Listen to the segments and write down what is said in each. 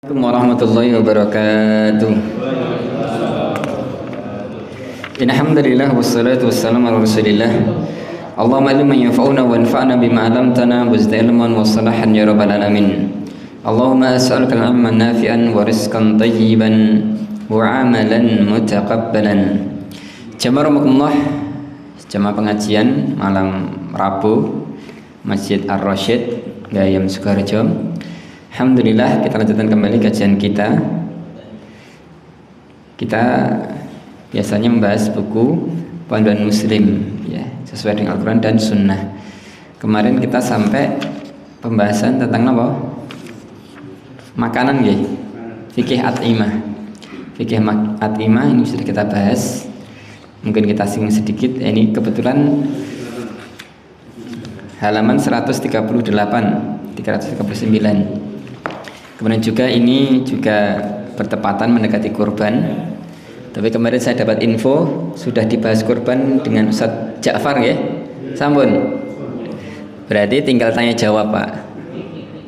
Assalamualaikum warahmatullahi wabarakatuh. Alhamdulillah wassalatu wassalamu ala Rasulillah. Allahumma ilman yanfa'una wanfa'na bima 'allamtana wa zid ilman wa salahan ya rabbal alamin. Allahumma as'aluka al-ilman nafi'an wa rizqan thayyiban wa 'amalan mutaqabbalan. Jamaah rahimakumullah, jamaah pengajian malam Rabu Masjid Ar-Rasyid Gayam Sukoharjo. Alhamdulillah, kita lanjutkan kembali kajian kita. Kita biasanya membahas buku Panduan Muslim, ya, sesuai dengan Al-Quran dan Sunnah. Kemarin kita sampai pembahasan tentang apa? Makanan, ya, fikih at'imah. Fikih at'imah ini sudah kita bahas. Mungkin kita singgung sedikit. Ini kebetulan halaman 339. Kemudian juga ini juga bertepatan mendekati kurban. Tapi kemarin saya dapat info sudah dibahas kurban dengan Ustaz Ja'far, ya. Sampun. Berarti tinggal tanya jawab, Pak.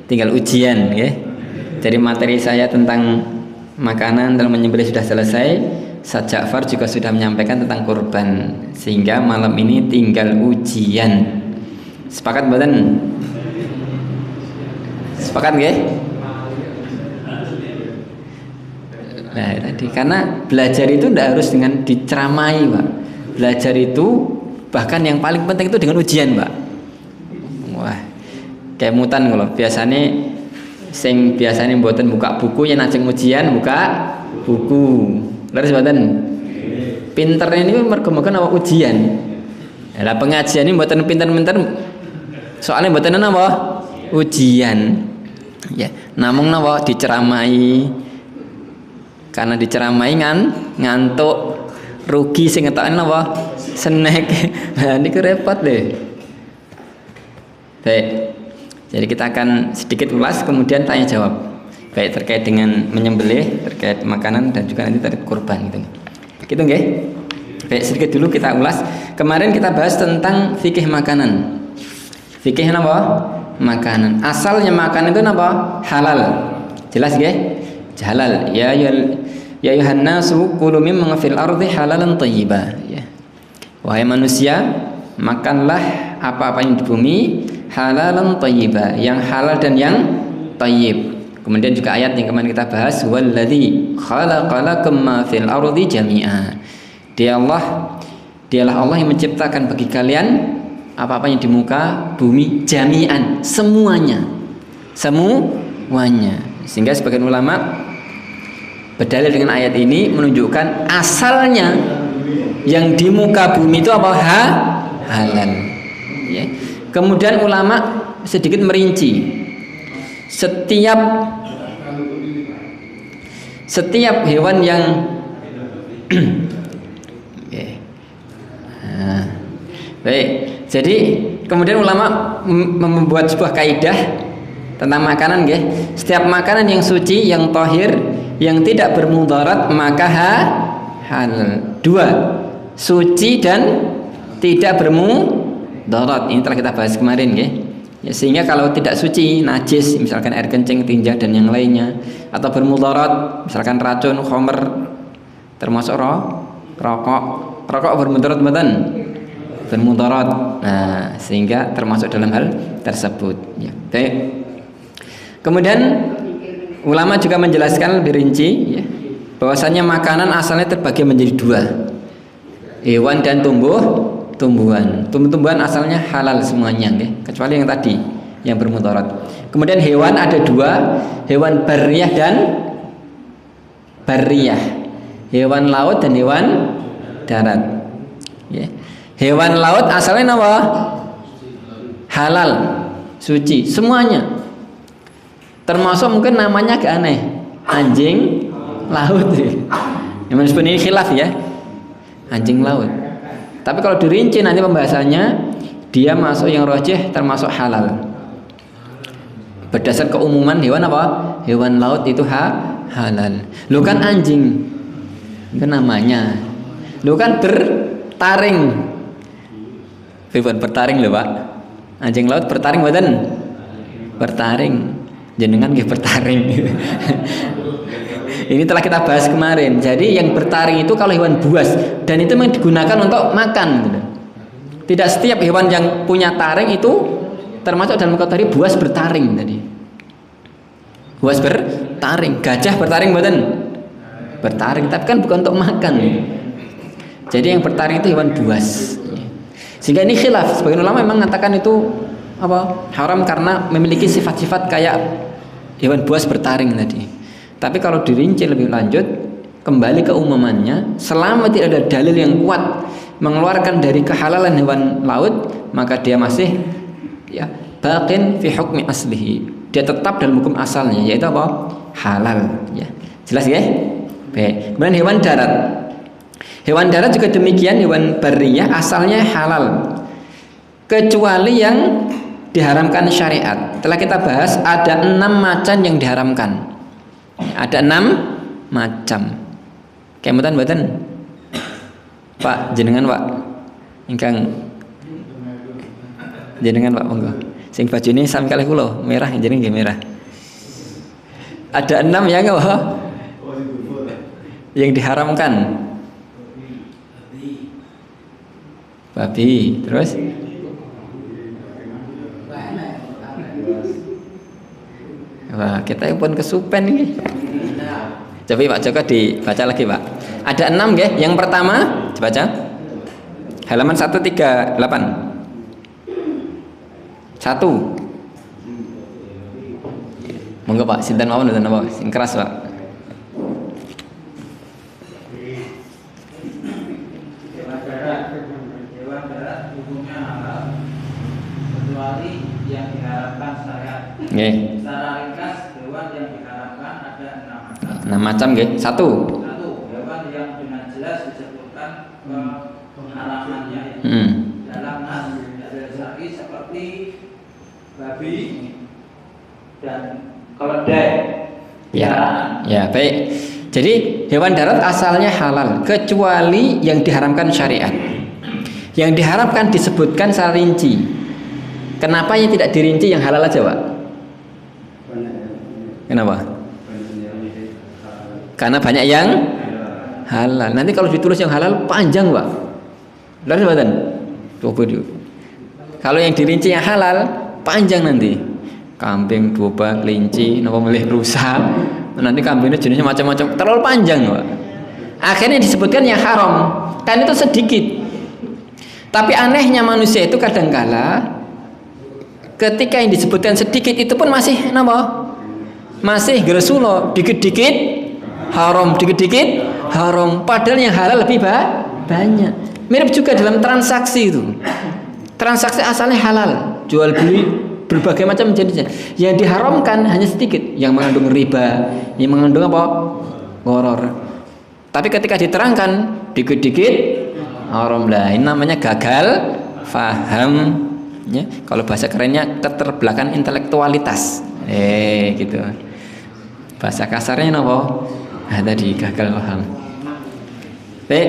Tinggal ujian, ya. Jadi materi saya tentang makanan dalam menyembelih sudah selesai. Ustaz Ja'far juga sudah menyampaikan tentang kurban. Sehingga malam ini tinggal ujian. Sepakat mboten? Sepakat, nggih? Nah, tadi karena belajar itu tidak harus dengan diceramai, Pak. Belajar itu bahkan yang paling penting itu dengan ujian, Pak. Wah, kayak mutan kalau biasanya mboten buka buku yang ajeng ujian buka buku. Leres mboten? Pinternya ini mergo-mergo apa ujian. Lah pengajian ini mboten pinter-pinter. Soalnya mboten napa? Ujian. Ya, namung napa diceramai. Karena diceramai ngantuk, rugi sing ngetokne apa? Snack. Nah, niku repot deh. Baik. Jadi kita akan sedikit ulas kemudian tanya jawab. Baik terkait dengan menyembelih, terkait makanan dan juga nanti terkait kurban gitu. Gitu nggih? Baik, sedikit dulu kita ulas. Kemarin kita bahas tentang fikih makanan. Fikih apa? Makanan. Asalnya makanan itu apa? Halal. Jelas nggih? Halal. Ya ayuhan nasu kulu mimma fil ardi halalan thayyiba, ya. Wahai manusia, makanlah apa-apa yang di bumi halalan thayyiba, yang halal dan yang thayyib. Kemudian juga ayat yang kemarin kita bahas, walladzi khalaqalakum ma fil ardi jami'a. Dialah Allah yang menciptakan bagi kalian apa-apa yang di muka bumi jami'an, semuanya. Sehingga sebagian ulama berdalil dengan ayat ini menunjukkan asalnya yang di muka bumi itu apa? Halal, ya. Kemudian ulama sedikit merinci setiap hewan yang baik. Jadi kemudian ulama membuat sebuah kaidah tentang makanan, ya. Setiap makanan yang suci, yang tahir, yang tidak bermudarat maka halal. 2, suci dan tidak bermudarat. Ini telah kita bahas kemarin, ya. Sehingga kalau tidak suci, najis, misalkan air kencing, tinja dan yang lainnya, atau bermudarat, misalkan racun, khamr, termasuk rokok bermudarat mboten? Bermudarat. Nah, sehingga termasuk dalam hal tersebut, ya. Baik. Kemudian ulama juga menjelaskan lebih rinci, ya, bahwasanya makanan asalnya terbagi menjadi 2, hewan dan tumbuhan. Tumbuhan asalnya halal semuanya, ya, kecuali yang tadi yang bermudarat. Kemudian hewan ada 2, hewan barriyah dan barriyah, hewan laut dan hewan darat, ya. Hewan laut asalnya apa? Halal, suci semuanya. Termasuk mungkin namanya agak aneh, anjing laut. Yang sebenarnya ini khilaf, ya, anjing laut. Tapi kalau dirinci nanti pembahasannya, dia masuk yang rajih termasuk halal. Berdasar keumuman hewan apa? Hewan laut itu halal. Lu kan anjing, itu namanya. Lu kan bertaring. Bertaring loh, Pak. Anjing laut bertaring badan. Bertaring. jenengan nggih bertaring. Ini telah kita bahas kemarin. Jadi yang bertaring itu kalau hewan buas, dan itu memang digunakan untuk makan gitu. Tidak setiap hewan yang punya taring itu termasuk dalam kategori buas bertaring tadi. Buas bertaring, gajah bertaring mboten? Bertaring, tapi kan bukan untuk makan. Jadi yang bertaring itu hewan buas. Sehingga ini khilaf. Sebagian ulama memang mengatakan itu apa? Haram karena memiliki sifat-sifat kayak hewan buas bertaring tadi. Tapi kalau dirinci lebih lanjut, kembali ke umumannya, selama tidak ada dalil yang kuat mengeluarkan dari kehalalan hewan laut, maka dia masih ya baqin fi hukmi aslihi. Dia tetap dalam hukum asalnya, yaitu apa? Halal. Ya, jelas ya? Baik. Kemudian hewan darat. Hewan darat juga demikian, hewan bariyah asalnya halal, kecuali yang diharamkan syariat. Telah kita bahas ada 6 macan yang diharamkan. Ada 6 macam. Kemudian mboten? Pak, jenengan Pak. Ingkang jenengan Pak monggo. Sing bajune sami kalih kula, merah jeneng nggih merah. Ada 6 ya enggak, Pak? Yang diharamkan. Babi, terus wah, kita pun kesupen ini. Coba Pak Joko dibaca lagi Pak. Ada 6 ya. Yang pertama dibaca halaman 138. 1. Monggo Pak, sinten mawon nonton apa? Sing keras Pak. Hewan darat hukumnya halal kecuali yang diharapkan syariat. Nggih. Secara ringkas, hewan yang diharapkan ada 6 macam. 6 macam nggih. 1. 1. Hewan yang dengan jelas disebutkan pengharamannya dalam nas dalil syar'i seperti babi dan keledai. Ya, baik. Jadi hewan darat asalnya halal kecuali yang diharamkan syariat. Yang diharapkan disebutkan secara rinci. Kenapa yang tidak dirinci yang halal aja, Pak? Kenapa? Karena banyak yang halal. Nanti kalau ditulis yang halal panjang, Pak. Lalu sebatan? Kalau yang dirinci yang halal panjang nanti. Kambing, domba, kelinci, napa milih rusa. Nanti kambingnya jenisnya macam-macam, terlalu panjang, Pak. Akhirnya disebutkan yang haram. Kan itu sedikit. Tapi anehnya manusia itu kadangkala ketika yang disebutkan sedikit itu pun masih napa? Masih gresulo, dikit-dikit haram, dikit-dikit haram. Padahal yang halal lebih banyak. Mirip juga dalam transaksi itu. Transaksi asalnya halal, jual beli berbagai macam jenisnya. Yang diharamkan hanya sedikit, yang mengandung riba, yang mengandung apa? Gharar. Tapi ketika diterangkan dikit-dikit haram lah. Ini namanya gagal faham. Ya, kalau bahasa kerennya keterbelakangan intelektualitas. Gitu. Bahasa kasarnya apa? Tadi gagal paham. Baik,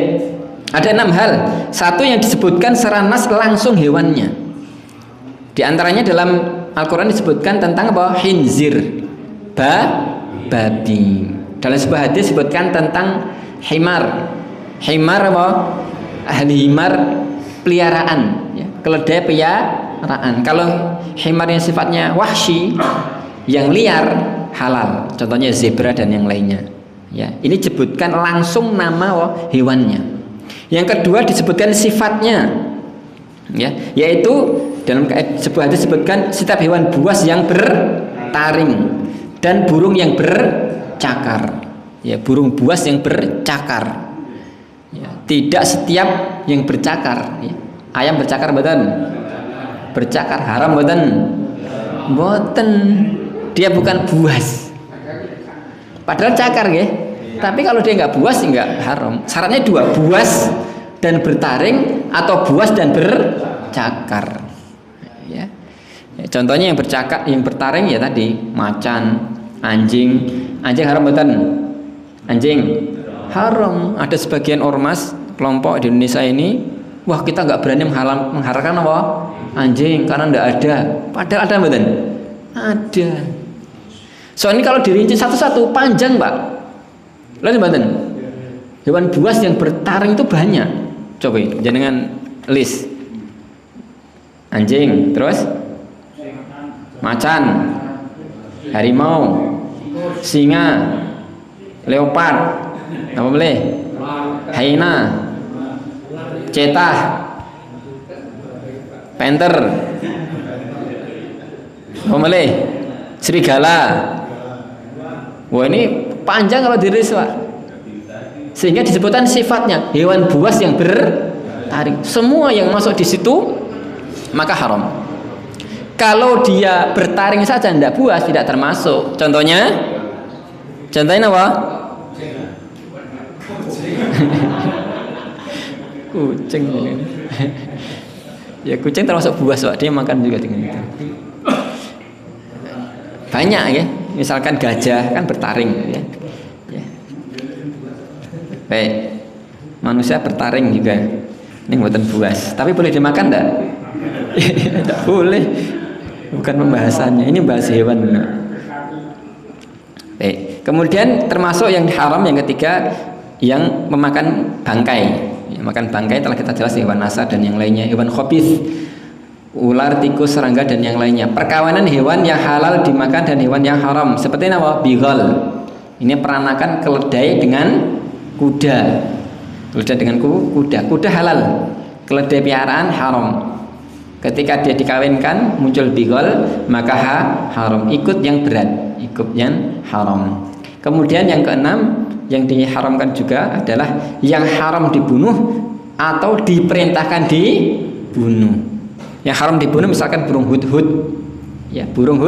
ada 6 hal. 1 yang disebutkan secara nas langsung hewannya. Di antaranya dalam Al-Quran disebutkan tentang apa? Khinzir, babi. Dalam sebuah hadis disebutkan tentang himar. Himar apa? Ahli himar peliharaan, ya. Keledai peliharaan. Kalau himar yang sifatnya wahsy, yang liar, halal. Contohnya zebra dan yang lainnya. Ya, ini disebutkan langsung nama hewannya. Yang kedua disebutkan sifatnya, ya, yaitu dalam sebuah hadis disebutkan setiap hewan buas yang bertaring dan burung yang bercakar. Ya, burung buas yang bercakar. Ya, tidak setiap yang bercakar. Ya. Ayam bercakar mboten? Bercakar haram mboten? Mboten. Dia bukan buas. Padahal cakar ya. Tapi kalau dia nggak buas nggak haram. Syaratnya 2, buas dan bertaring atau buas dan bercakar. Ya. Ya, contohnya yang bercakar, yang bertaring ya tadi macan, anjing. Anjing haram mboten? Anjing haram. Ada sebagian ormas kelompok di Indonesia ini, wah kita nggak berani mengharamkan apa? Anjing karena nggak ada. Padahal ada mboten? Ada. Soalnya kalau dirinci satu-satu panjang, Pak. Lalu mboten. Hewan buas yang bertaring itu banyak. Coba jenengan list. Anjing, terus macan, harimau, singa, leopard, apa boleh? Hyena, cetah, panther, apa boleh? Serigala. Wah, ini panjang kalau diris, Pak. Sehingga disebutkan sifatnya hewan buas yang bertaring. Semua yang masuk di situ maka haram. Kalau dia bertaring saja tidak buas, tidak termasuk. Contohnya apa? Kucing. Ya kucing termasuk buas, Pak. Dia makan juga dengan itu. Banyak ya. Misalkan gajah kan bertaring ya. Baik. Manusia bertaring juga. Ini buatan buas. Tapi boleh dimakan enggak? Tidak boleh. Bukan pembahasannya. Ini bahas hewan. Baik. Kemudian termasuk yang haram yang ketiga yang memakan bangkai. Makan bangkai telah kita jelas hewan nasar dan yang lainnya, hewan khabith, ular, tikus, serangga dan yang lainnya. Perkawinan hewan yang halal dimakan dan hewan yang haram. Seperti apa? Bighal. Ini peranakan keledai dengan kuda. Keledai dengan kuda. Kuda halal. Keledai piaraan haram. Ketika dia dikawinkan muncul bighal, maka haram. Ikut yang berat, ikut yang haram. Kemudian yang keenam yang diharamkan juga adalah yang haram dibunuh atau diperintahkan dibunuh. Yang haram dibunuh misalkan burung hudhud, ya burung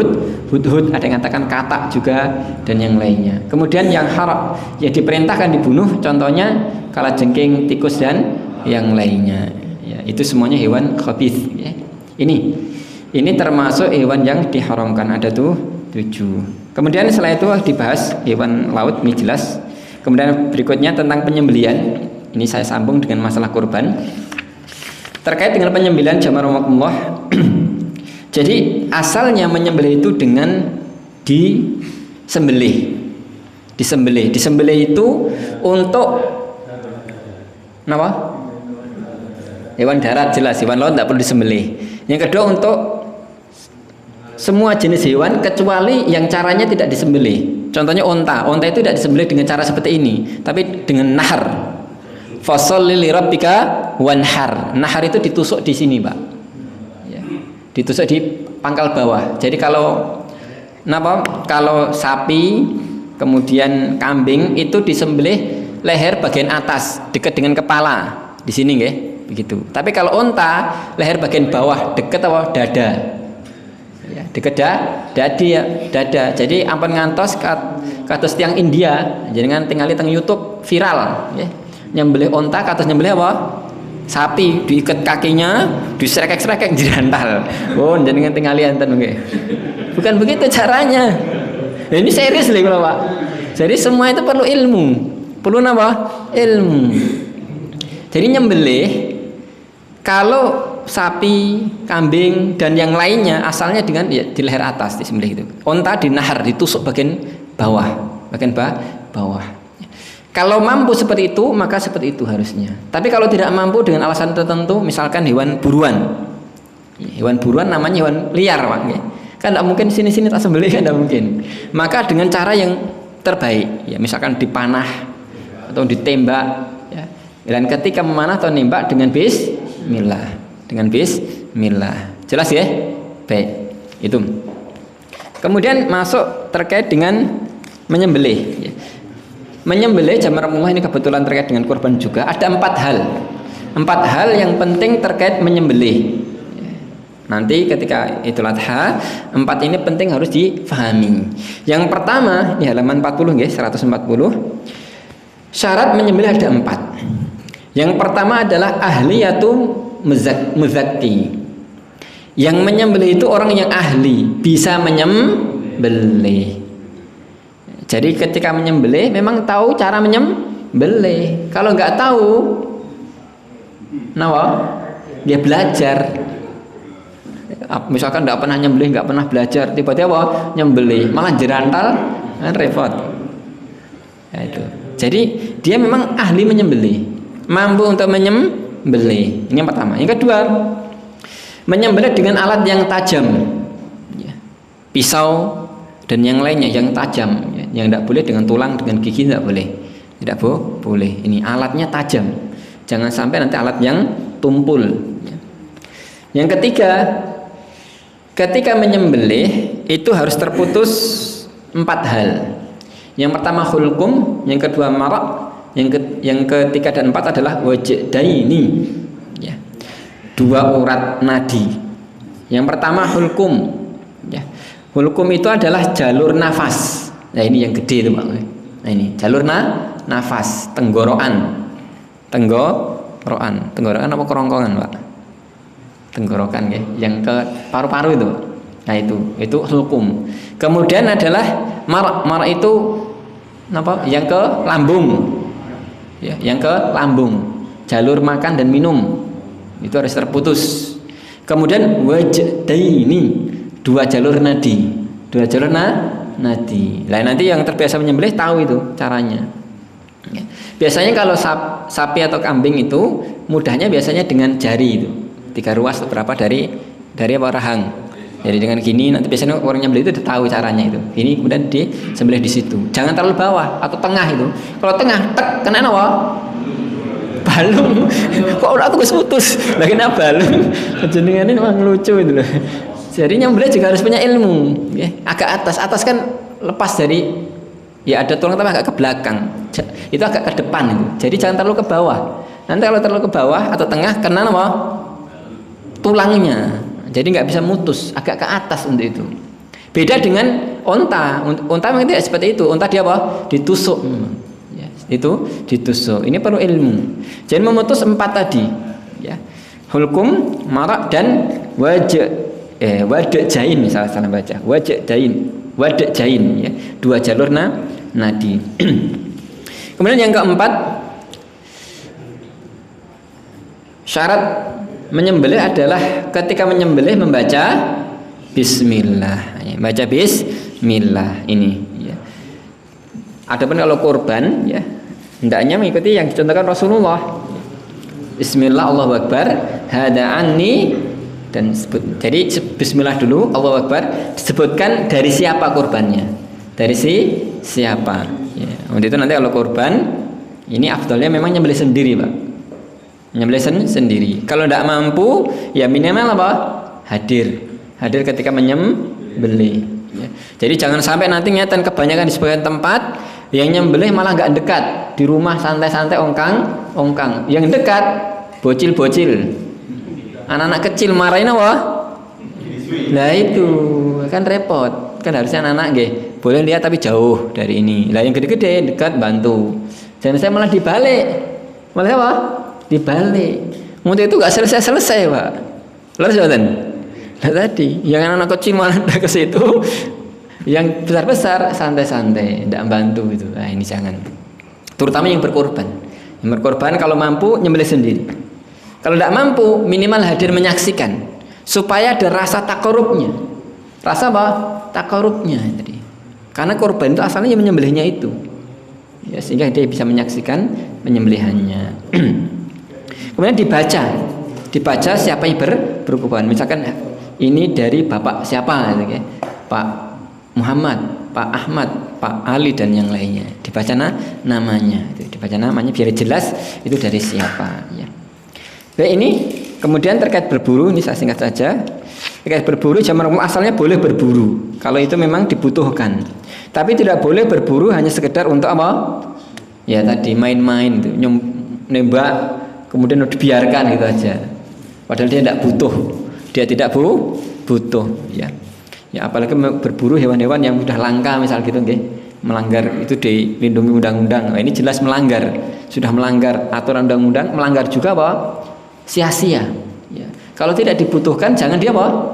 hudhud, ada yang katakan katak juga dan yang lainnya. Kemudian yang haram ya diperintahkan dibunuh, contohnya kalajengking, tikus dan yang lainnya. Ya, itu semuanya hewan khabith. Ya. Ini termasuk hewan yang diharamkan, ada tuh 7. Kemudian setelah itu dibahas hewan laut, ini jelas. Kemudian berikutnya tentang penyembelian. Ini saya sambung dengan masalah kurban. Terkait dengan penyembelian jamaah. Jadi asalnya menyembelih itu dengan disembelih. Disembelih itu untuk apa? Hewan darat jelas, hewan laut tidak perlu disembelih. Yang kedua untuk semua jenis hewan kecuali yang caranya tidak disembelih. Contohnya onta itu tidak disembelih dengan cara seperti ini, tapi dengan nahar. Fasholli li rabbika wanhar. Nahar itu ditusuk di sini, Pak. Ya. Ditusuk di pangkal bawah. Jadi kalau sapi kemudian kambing itu disembelih leher bagian atas dekat dengan kepala di sini, nggih. Begitu. Tapi kalau onta leher bagian bawah dekat dada. Ya, dekat dada. Jadi ampun ngantos kados tiang India, jenengan tingali teng YouTube viral, ya. Nyembelih onta kados nyembelih apa? Sapi, diikat kakinya, disrekek-srekek jirantal. Oh, jenengan tingali enten nggih. Bukan begitu caranya. Nah, ini serius lho kalau Pak. Jadi semua itu perlu ilmu. Perlu apa? Ilmu. Jadi nyembelih kalau sapi, kambing dan yang lainnya asalnya dengan ya, di leher atas disembelih itu. Onta dinahar, ditusuk bagian bawah, bawah. Kalau mampu seperti itu maka seperti itu harusnya. Tapi kalau tidak mampu dengan alasan tertentu, misalkan hewan buruan. Hewan buruan namanya hewan liar, Pak. Kan tidak mungkin sini-sini tak sembelih, kan tidak mungkin. Maka dengan cara yang terbaik, ya misalkan dipanah atau ditembak, ya. Dan ketika memanah atau nembak dengan bismillah. Jelas ya? Baik. Itu. Kemudian masuk terkait dengan menyembelih. Menyembelih jamaah ini kebetulan terkait dengan kurban juga. Ada 4 hal. 4 hal yang penting terkait menyembelih. Nanti ketika Idul Adha, 4 ini penting harus difahami. Yang pertama, di halaman 40 nggih, 140. Syarat menyembelih ada 4. Yang pertama adalah ahliyatu muzakki. Yang menyembelih itu orang yang ahli, bisa menyembelih. Jadi ketika menyembelih memang tahu cara menyembelih. Kalau nggak tahu, dia belajar. Misalkan tidak pernah nyembelih, nggak pernah belajar, tiba-tiba apa? Nyembelih, malah jerantal, kan repot. Ya, itu. Jadi dia memang ahli menyembelih, mampu untuk menyembelih. Ini yang pertama. Yang kedua, menyembelih dengan alat yang tajam, ya. Pisau dan yang lainnya yang tajam, ya. Yang tidak boleh dengan tulang, dengan gigi tidak boleh, tidak boleh. Ini alatnya tajam, jangan sampai nanti alat yang tumpul. Ya. Yang ketiga, ketika menyembelih itu harus terputus 4 hal. Yang pertama hulkum, yang kedua marak, yang ketiga dan 4 adalah wajdaini, ya. 2 urat nadi. Yang pertama hulkum, ya. Hulkum itu adalah jalur nafas. Nah ini yang gede itu Pak. Nah ini jalur nafas, tenggorokan apa kerongkongan Pak? Tenggorokan ya, yang ke paru-paru itu. Nah itu hulkum. Kemudian adalah marak itu apa? Yang ke lambung. Ya, yang ke lambung. Jalur makan dan minum. Itu harus terputus. Kemudian wajdaini, 2 jalur nadi. 2 jalur nadi. Nah, nanti yang terbiasa menyembelih tahu itu caranya. Ya. Biasanya kalau sapi atau kambing itu mudahnya biasanya dengan jari itu. 3 ruas berapa dari apa rahang. Jadi dengan gini nanti biasanya orang nyembelih itu udah tahu caranya itu. Ini kemudian disembelih di situ. Jangan terlalu bawah atau tengah itu. Kalau tengah tek kena apa? Balung. Kok udah aku putus. Lagi kena balung. Jenengan ini memang lucu itu loh. Jadi nyembelih juga harus punya ilmu, ya. Agak atas kan lepas dari, ya ada tulang tapi agak ke belakang. Itu agak ke depan itu. Jadi jangan terlalu ke bawah. Nanti kalau terlalu ke bawah atau tengah kena apa? Tulangnya. Jadi nggak bisa mutus, agak ke atas untuk itu. Beda dengan onta. Onta memang tidak seperti itu. Onta dia apa? Ditusuk. Ya, itu ditusuk. Ini perlu ilmu. Jadi memutus 4 tadi. Ya. Hulkum, marak dan wadjain misalnya salah baca. Wadjain ya. 2 jalur nadi. Kemudian yang keempat, syarat menyembelih adalah ketika menyembelih membaca bismillah, ya, baca bismillah ini, ya. Adapun kalau kurban, ya, hendaknya mengikuti yang dicontohkan Rasulullah. Bismillah, Allahu Akbar, hada anni, dan jadi bismillah dulu, Allahu Akbar, disebutkan dari siapa kurbannya, dari siapa. Ya, untuk itu nanti kalau kurban ini afdalnya memang nyembelih sendiri Pak. Nyembelih sendiri. Kalau tidak mampu, ya minimal apa? Hadir ketika menyembelih. Ya. Jadi jangan sampai nanti ngeten kebanyakan di sebagian tempat yang nyembelih malah nggak dekat, di rumah santai-santai ongkang. Yang dekat bocil-bocil, anak-anak kecil marahin apa? Nah itu kan repot. Kan harusnya anak-anak nggih boleh lihat tapi jauh dari ini. Lah yang gede-gede dekat bantu. Jangan saya malah dibalik. Malah apa? Dibalik. Untuk itu nggak selesai Pak. Lalu Nah tadi yang anak kecil malah ke situ, yang besar santai-santai, tidak bantu itu. Nah ini jangan. Terutama yang berkorban. Yang berkorban kalau mampu nyembelih sendiri. Kalau tidak mampu minimal hadir menyaksikan supaya ada rasa takarubnya. Rasa apa? Takarubnya tadi. Karena korban itu asalnya menyembelihnya itu. Ya, sehingga dia bisa menyaksikan penyembelihannya. Kemudian dibaca siapa yang berkorban. Misalkan ini dari bapak siapa, gitu, ya. Pak Muhammad, Pak Ahmad, Pak Ali dan yang lainnya. Dibaca namanya, dibaca namanya biar jelas itu dari siapa. Ya. Baik, ini kemudian terkait berburu, ini saya singkat saja. Terkait berburu, jamaah asalnya boleh berburu kalau itu memang dibutuhkan. Tapi tidak boleh berburu hanya sekedar untuk apa? Ya tadi main-main, nembak. Kemudian dibiarkan gitu aja. Padahal dia tidak butuh. Dia tidak butuh, ya. Ya apalagi berburu hewan-hewan yang sudah langka misal gitu nggih. Melanggar itu dilindungi undang-undang. Nah, ini jelas melanggar. Sudah melanggar aturan undang-undang, melanggar juga apa? Sia-sia. Ya. Kalau tidak dibutuhkan jangan dia apa?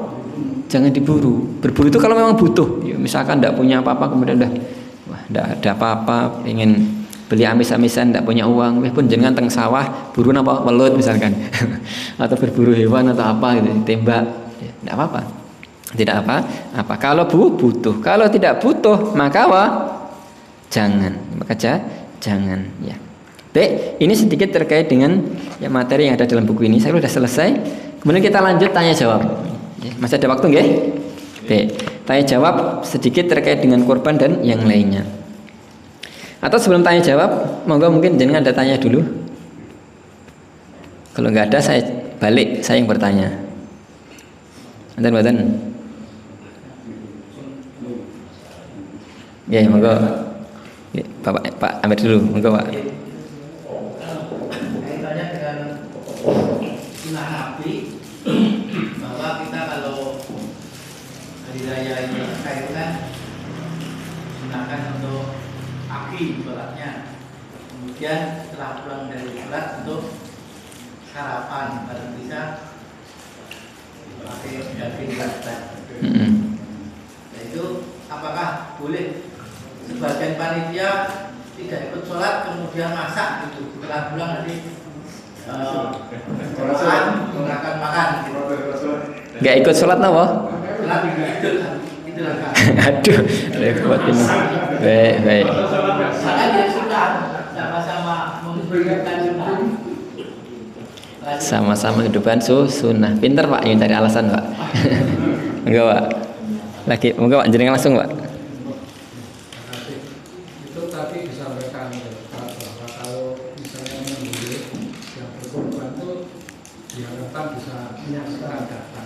Jangan diburu. Berburu itu kalau memang butuh. Ya, misalkan tidak punya apa-apa kemudian tidak ada apa-apa, ingin beli amis-amisan, tidak punya uang, pun jangan teng sawah buru apa welut misalkan, atau berburu hewan atau apa gitu, tembak. Ya. Tidak apa-apa. Tidak apa-apa. Kalau butuh, kalau tidak butuh maka jangan. Maka jangan ya. Baik, ini sedikit terkait dengan ya, materi yang ada dalam buku ini. Saya sudah selesai. Kemudian kita lanjut tanya jawab. Ya, masih ada waktu nggih? Baik, tanya jawab sedikit terkait dengan kurban dan yang lainnya. Atau sebelum tanya jawab, monggo mungkin jenengan ada tanya dulu. Kalau nggak ada saya balik, saya yang bertanya. Mboten. Ya, monggo. Ya, Pak Amir dulu, monggo Pak. Kaitannya dengan sunnah Nabi bahwa kita kalau hari raya Idul Adha itu kan gunakan untuk pagi sholatnya, kemudian setelah pulang dari sholat untuk sarapan, kalau bisa pakai daging bakar. Nah itu apakah boleh sebagian panitia tidak ikut sholat kemudian masak gitu setelah pulang nanti menggunakan makan gitu. Nggak ikut sholat napa? Sholat itu lah kan. Aduh, repot ini. Baik. Karena dia suka sama-sama memberikan sunnah. Sama-sama kehidupan sunnah. Pinter Pak, ingin cari alasan Pak. Enggak Pak. Lagi, enggak Pak, jenengan langsung Pak. Itu tadi disampaikan bahwa kalau misalnya membeli yang berkorban itu diharapkan bisa menyaksikan data.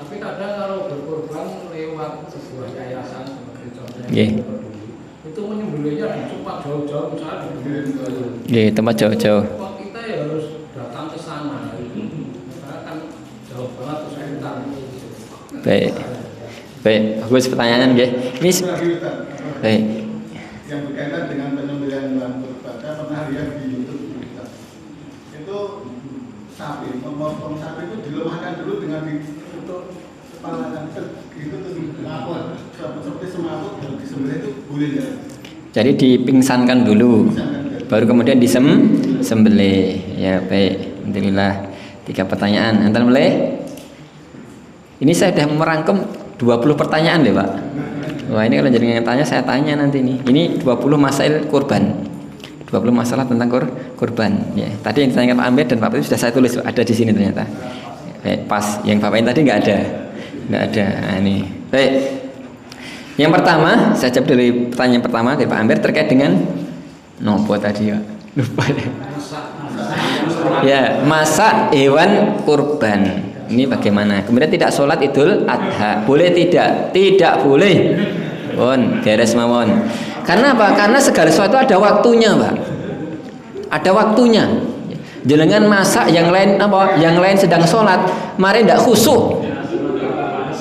Tapi kadang kalau berkorban lewat sebuah yayasan seperti contohnya itu menyembelihnya di tempat jauh-jauh, misalnya di Tempat jauh-jauh. kita ya harus datang ke sana, karena kan jauh banget terus kita. Baik, bagus pertanyaan nggih. Ini baik. Yang berkaitan dengan penyembelihan hewan kurban, saya pernah lihat di YouTube kita. Itu sapi, memotong sapi itu dilemahkan dulu dengan ditutup kepalanya gitu tuh semaput, seperti semaput kalau disembelih itu boleh ya. Jadi dipingsankan dulu, baru kemudian disembelih. Ya baik, alhamdulillah 3 pertanyaan. Antar mulai. Ini saya sudah merangkum 20 pertanyaan deh Pak. Wah ini kalau jadi tanya saya tanya nanti nih. Ini 20 masail kurban, 20 masalah tentang kurban. Ya tadi yang ditanyakan Pak Amir dan Pak Putri sudah saya tulis ada di sini ternyata. Baik, pas yang Bapak tadi nggak ada. Nah, ini. Baik. Yang pertama saya jawab dari pertanyaan pertama dari Pak Amir terkait dengan nopo tadi Pak. Lupa deh. Ya masak hewan kurban. Ini bagaimana? Kemudian tidak sholat Idul Adha, boleh tidak? Tidak boleh. Beres mawon. Karena apa? Karena segala sesuatu ada waktunya, Pak. Ada waktunya. Jenengan masak yang lain apa? Yang lain sedang sholat, mari tidak khusyuk.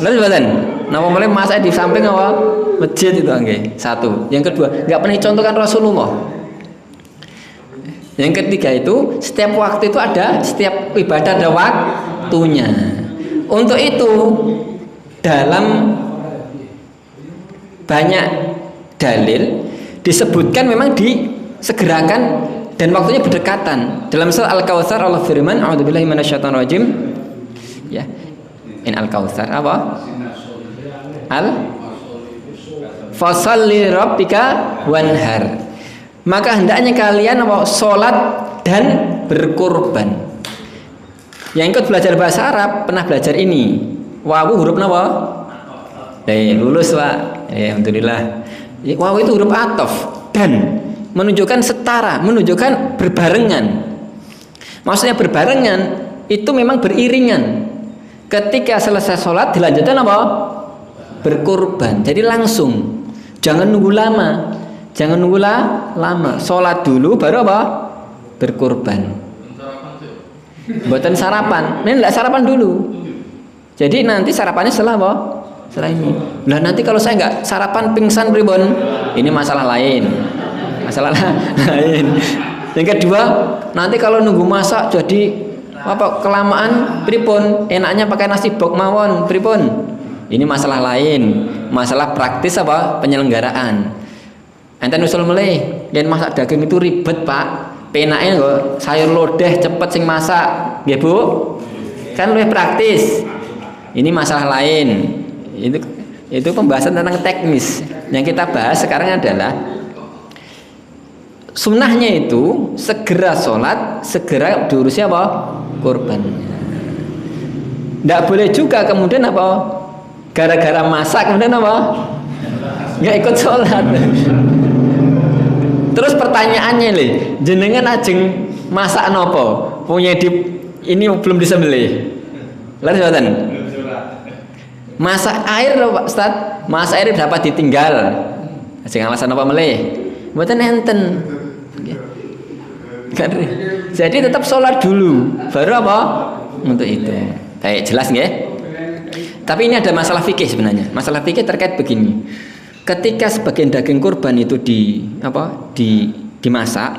Lalu badan. Napa mulai masak di samping apa? Masjid itu nggih. Satu. Yang kedua, nggak pernah dicontohkan Rasulullah. Yang ketiga itu setiap waktu itu ada, setiap ibadah ada waktunya. Untuk itu dalam banyak dalil disebutkan memang disegerakan dan waktunya berdekatan. Dalam surah Al-Kautsar Allah firman, "A'udzubillahi minasyaitonirrajim." Ya. In Al-Kautsar apa? Fasholli rabbika wanhar. Maka hendaknya kalian sholat dan berkurban. Yang ikut belajar bahasa Arab pernah belajar ini. Wawu huruf apa? Lulus Pak. Alhamdulillah. Wawu itu huruf ataf dan menunjukkan setara, menunjukkan berbarengan. Maksudnya berbarengan itu memang beriringan. Ketika selesai sholat dilanjutkan apa? Berkurban. Jadi langsung. Jangan nunggu lama. Jangan nunggu lama. Sholat dulu baru apa? Berkurban. Buatan sarapan. Ini enggak sarapan dulu. Jadi nanti sarapannya setelah apa? Setelah ini. Nah nanti kalau saya enggak sarapan pingsan pribon, ini masalah lain. Masalah lain. Yang kedua, nanti kalau nunggu masak jadi apa kelamaan pripun? Enaknya pakai nasi bok mawon pripun? Ini masalah lain. Masalah praktis apa? Penyelenggaraan. Enten usul mulai, yen masak daging itu ribet Pak. Penake kok sayur lodeh cepet sing masak, nggih Bu? Kan lebih praktis. Ini masalah lain. Itu pembahasan tentang teknis. Yang kita bahas sekarang adalah sunnahnya itu segera sholat, segera diurusi apa? Kurban. Tidak boleh juga kemudian apa? Gara-gara masak kemudian apa? Nggak ikut sholat. Terus pertanyaannya nih, jenengan ajeng masak nopo? Punya ini belum disembelih. Lalu jawatan. Masak air loh Pak Ustaz. Masak air dapat ditinggal. Ajeng alasan apa meleh? Mboten enten. Jadi tetap sholat dulu, baru apa? Untuk itu. Baik, jelas nggih? Tapi ini ada masalah fikih sebenarnya. Masalah fikih terkait begini. Ketika sebagian daging kurban itu dimasak,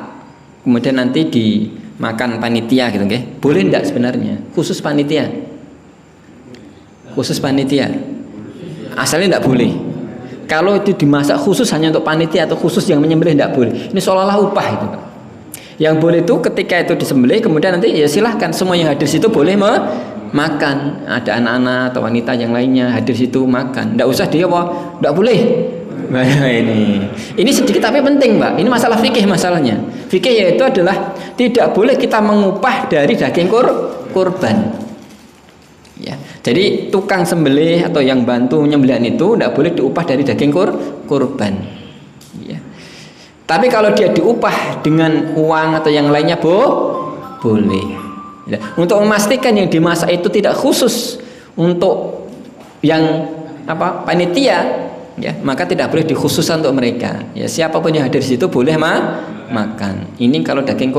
kemudian nanti dimakan panitia gitu nggih. Boleh enggak sebenarnya? Khusus panitia. Khusus panitia. Asalnya enggak boleh. Kalau itu dimasak khusus hanya untuk panitia atau khusus yang menyembelih enggak boleh. Ini seolah-olah upah itu, Pak. Yang boleh itu ketika itu disembelih kemudian nanti ya silahkan semua yang hadir situ boleh makan. Ada anak-anak atau wanita yang lainnya hadir situ makan. Enggak usah dia enggak boleh. Nah, ini sedikit tapi penting, Pak. Ini masalah fikih masalahnya. Fikih yaitu adalah tidak boleh kita mengupah dari daging kurban. Ya. Jadi tukang sembelih atau yang bantu nyembelihan itu tidak boleh diupah dari daging kurban. Ya. Tapi kalau dia diupah dengan uang atau yang lainnya boleh. Ya. Untuk memastikan yang dimasak itu tidak khusus untuk yang panitia, ya, maka tidak boleh dikhususkan untuk mereka. Ya, siapapun yang hadir di situ boleh makan. Ini kalau daging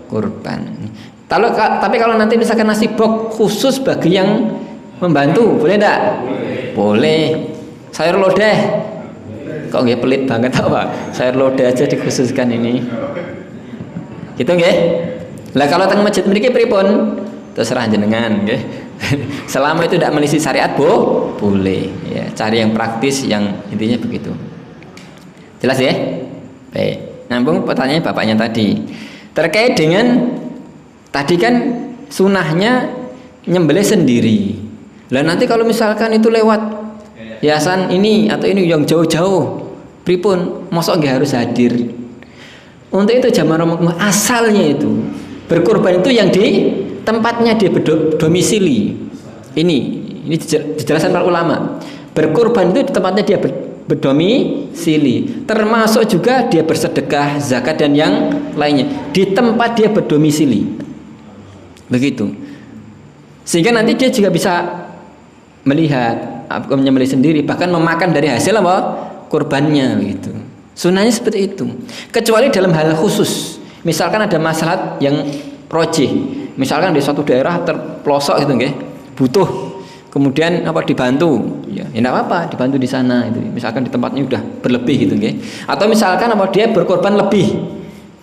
kurban. Tapi kalau nanti misalkan nasi bok khusus bagi yang membantu, boleh enggak? Boleh. Sayur lodeh. Kok nggak pelit banget apa? Sayur lodeh aja dikhususkan ini. Gitu nggih? Lah kalau teng masjid mriki pripun? Terserah jenengan nggih. Selama itu tidak melisih syariat boleh. Ya, cari yang praktis yang intinya begitu. Jelas ya? Baik. Nyambung pertanyaan bapaknya tadi. Terkait dengan tadi kan sunahnya nyembelih sendiri. Lah nanti kalau misalkan itu lewat yayasan ini atau ini yang jauh-jauh, pripun mosok nggak harus hadir. Untuk itu jamaah Ramadan asalnya itu berkorban itu yang di tempatnya dia berdomisili. Ini dijelaskan para ulama. Berkorban itu di tempatnya dia berdomisili, termasuk juga dia bersedekah, zakat dan yang lainnya di tempat dia berdomisili. Begitu. Sehingga nanti dia juga bisa melihat menyembelih sendiri, bahkan memakan dari hasil kurbannya gitu. Sunnahnya seperti itu. Kecuali dalam hal khusus, misalkan ada masalah yang rojih, misalkan di suatu daerah terpelosok gitu nggih, butuh kemudian dibantu, ya enggak apa-apa dibantu di sana itu. Misalkan di tempatnya udah berlebih gitu nggih. Atau misalkan dia berkorban lebih.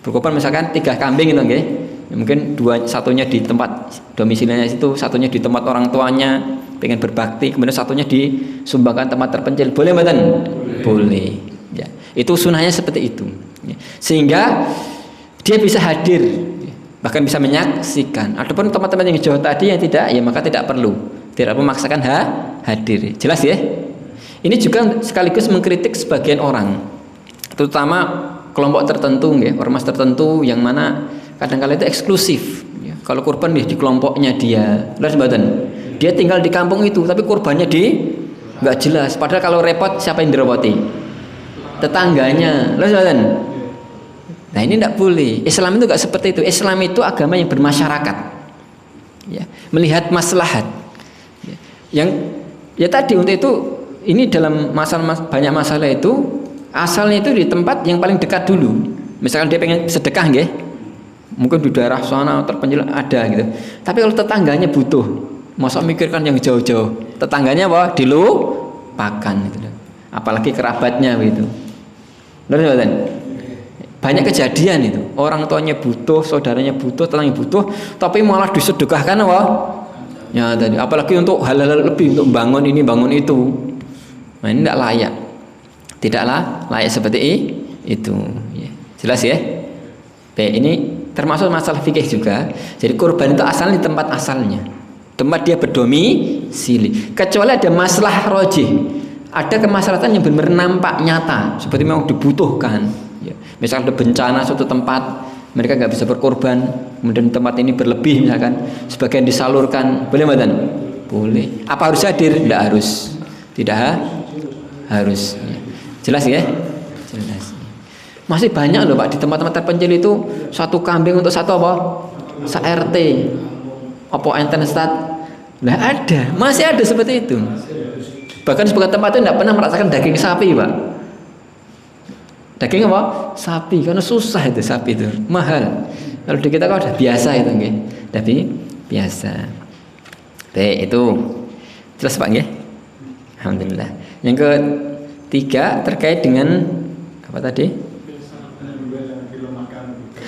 Berkorban misalkan 3 kambing gitu nggih. Ya, mungkin satunya di tempat domisilinya situ, satunya di tempat orang tuanya pengen berbakti, kemudian satunya disumbangkan tempat terpencil. Boleh mboten? Boleh. Ya. Itu sunnahnya seperti itu. Ya. Sehingga dia bisa hadir, bahkan bisa menyaksikan. Adapun teman-teman yang jauh tadi yang tidak, ya maka tidak perlu memaksakan hadir. Jelas ya? Ini juga sekaligus mengkritik sebagian orang, terutama kelompok tertentu, ya, ormas tertentu yang mana kadang-kala itu eksklusif. Ya. Kalau kurban di kelompoknya dia, dia tinggal di kampung itu, tapi kurbannya nggak jelas. Padahal kalau repot siapa yang direpoti? Tetangganya. Nah ini tidak boleh. Islam itu nggak seperti itu. Islam itu agama yang bermasyarakat, ya, melihat maslahat. Ya. Yang ya tadi untuk itu ini dalam banyak masalah itu asalnya itu di tempat yang paling dekat dulu. Misalkan dia pengen sedekah, nggih, mungkin di daerah sana terpencil ada gitu. Tapi kalau tetangganya butuh, masa mikirkan yang jauh-jauh, tetangganya dilupakan gitu. Apalagi kerabatnya gitu. Banyak kejadian itu, orang tuanya butuh, saudaranya butuh, tetangganya butuh, tapi malah disedekahkan ya tadi. Apalagi untuk hal-hal lebih, untuk bangun ini, bangun itu. Nah ini tidak layak. Tidaklah layak seperti itu. Ya. Jelas ya? Baik, ini termasuk masalah fikih juga. Jadi kurban itu asalnya di tempat asalnya. tempat dia berdomisili. Kecuali ada masalah rojih, ada kemaslahatan yang benar-benar nampak nyata, seperti memang dibutuhkan. Ya. Misalnya ada bencana suatu tempat, mereka nggak bisa berkorban, kemudian tempat ini berlebih misalkan, sebagian disalurkan, boleh mbak? Boleh. Apa harus hadir? Tidak harus. Tidak harus. Ya. Jelas ya? Jelas. Masih banyak loh Pak di tempat-tempat terpencil itu satu kambing untuk satu apa? RT. Apa enten stat? Nah ada, masih ada seperti itu. Bahkan sebagian tempat itu tidak pernah merasakan daging sapi Pak. Daging apa? Sapi, karena susah itu sapi itu, mahal. Kalau di kita kan udah biasa itu nggih. Tapi biasa. Baik, itu jelas Pak nggih? Alhamdulillah. Yang ketiga terkait dengan apa tadi?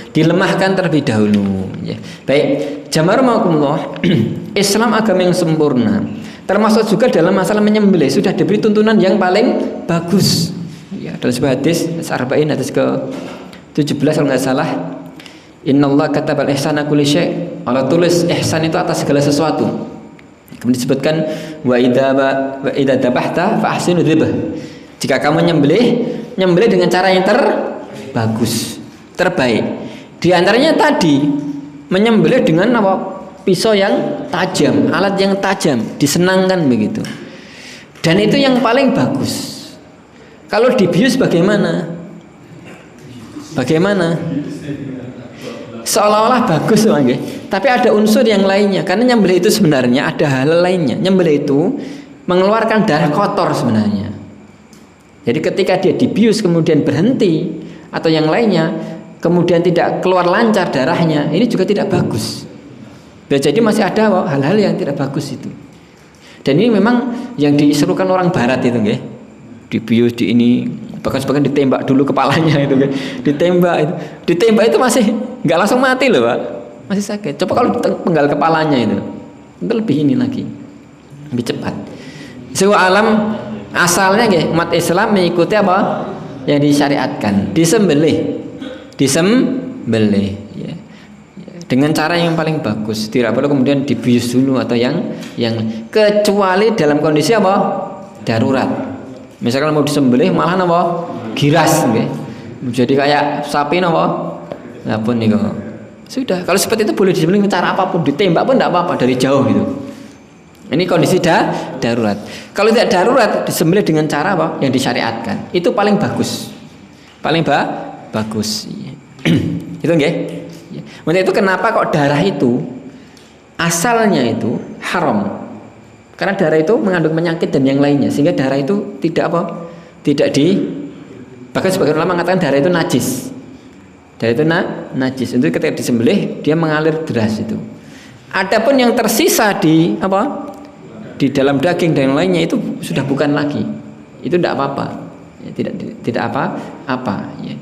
Dilemahkan terlebih dahulu ya. Baik, jamaah rahimakumullah. Islam agama yang sempurna, termasuk juga dalam masalah menyembelih sudah diberi tuntunan yang paling bagus ya. Dalam sebuah hadis Arba'in hadis ke-17 kalau nggak salah, innallaha katabal ihsana kulli syai'. Allah tulis ihsan itu atas segala sesuatu. Kemudian disebutkan wa idza dabahta fa ahsinu dzibh. Jika kamu nyembelih dengan cara yang terbagus, terbaik. Di antaranya tadi menyembelih dengan apa? Pisau yang tajam, alat yang tajam, disenangkan begitu. Dan itu yang paling bagus. Kalau dibius bagaimana? Bagaimana? Seolah-olah bagus okay? Tapi ada unsur yang lainnya. Karena nyembelih itu sebenarnya ada hal lainnya. Nyembelih itu mengeluarkan darah kotor sebenarnya. Jadi ketika dia dibius kemudian berhenti atau yang lainnya, kemudian tidak keluar lancar darahnya, ini juga tidak bagus. Jadi masih ada hal-hal yang tidak bagus itu. Dan ini memang yang diserukan orang Barat itu, nggih. Dibius di ini, bahkan ditembak dulu kepalanya itu, nggih. Ditembak itu masih nggak langsung mati loh, Pak. Masih sakit. Coba kalau penggal kepalanya itu lebih ini lagi, lebih cepat. Sewa alam asalnya, nggih, umat Islam mengikuti apa yang disyariatkan, disembelih ya. Dengan cara yang paling bagus, tidak perlu kemudian dibius dulu atau yang kecuali dalam kondisi apa? Darurat. Misalkan mau disembelih malah apa? Giras okay. Jadi kayak sapi apa? Nah pun nih kok. Sudah, kalau seperti itu boleh disembelih dengan cara apapun, ditembak pun tidak apa-apa dari jauh gitu. Ini kondisi darurat. Kalau tidak darurat, disembelih dengan cara apa? Yang disyariatkan. Itu paling bagus. Paling bagus. Itu nggih. Untuk itu kenapa kok darah itu asalnya itu haram? Karena darah itu mengandung penyakit dan yang lainnya, sehingga darah itu tidak bahkan sebagian ulama mengatakan darah itu najis. Darah itu najis. Untuk ketika disembelih dia mengalir deras itu. Adapun yang tersisa di dalam daging dan yang lainnya itu sudah bukan lagi. Itu tidak apa-apa. Ya, tidak apa-apa ya.